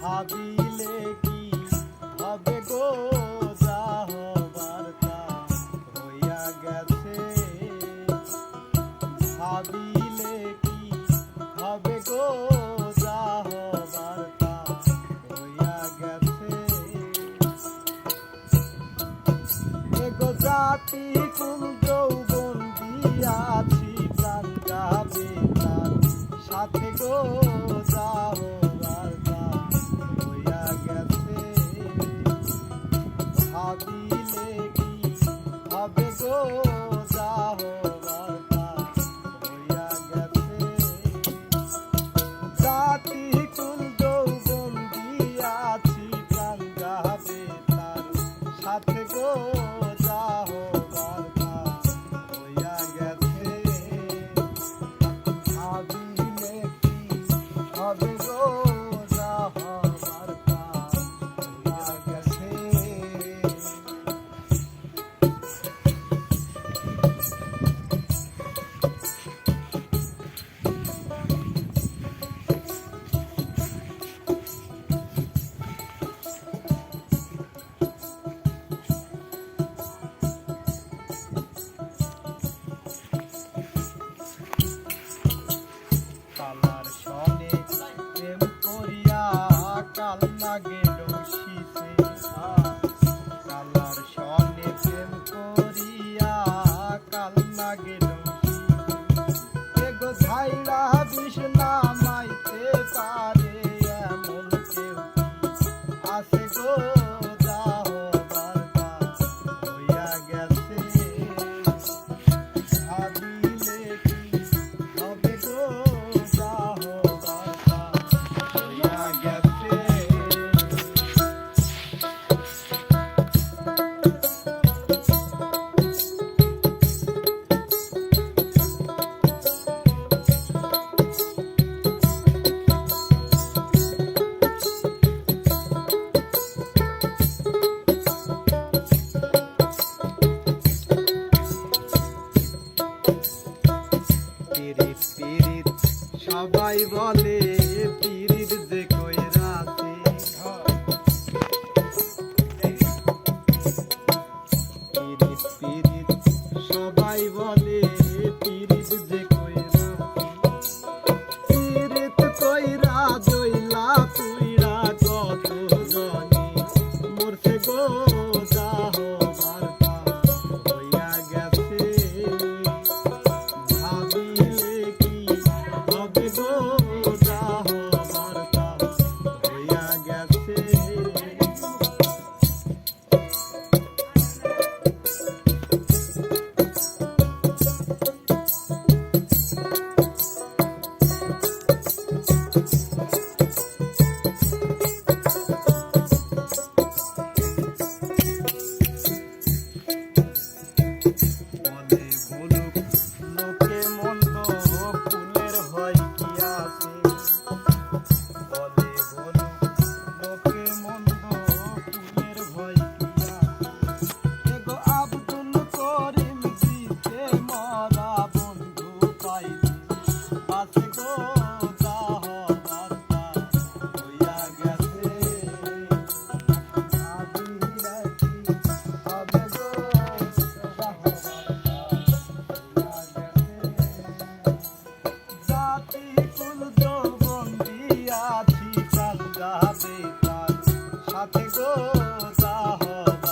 ভাবিলে কি হবে গো, যা হবার তা হইয়া গেছে। ভাবিলে কি হবে গো, যা হবার তা হইয়া গেছে। এগো জাতি কুল যৌবন দিয়াছি, প্রাণ যাবে তার সাথে গো, যা হবার তা হইয়া গেছে। ভাবিলে কি হবে গো, যা হবার তা হইয়া গেছে। জাতি কুল যৌবন দিয়াছি, প্রাণ যাবে তার সাথে গো, যা হবার তা হইয়া গেছে। ভাবিলে কি হবে গো, যা হবার তা হইয়া গেছে। কালার সনে প্রেম করিয়া কাল না গেল শীতে। কালার সনে প্রেম করিয়া কাল না গেল শীতে। এগো ঝাইরা বিষ নামাইতে পারে এমন কেউ আছে গো, যা হবার তা হইয়া গেছে। ভাবিলে কি হবে গো, যা হবার তা হইয়া গেছে। পিরিত পিরিত সবাই বলে, পিরিত যে কইরাছে। পিরিত পিরিত সবাই বলে, পিরিত যে কইরাছে। পিরিত কইরা জইলা পুইরা কত জনি মরছে গো, যা হবার তা হইয়া গেছে। ভাবিলে কি হবে গো, যা হবার তা হইয়া গেছে। বলে বলুক লোকে মন্দ, ফুলের হয় কি আছে। বলে বলুক লোকে মন্দ, ফুলের হয় কি আছে। এগো আব্দুল করিম দিতে মরা বন্ধু পাইলে আছে গো, যা হবার তা হইয়া গেছে। ভাবিলে কি হবে গো, যা হবার তা হইয়া গেছে। জাতি কুল যৌবন দিয়াছি, প্রাণ যাবে তার সাথে গো, যা হবার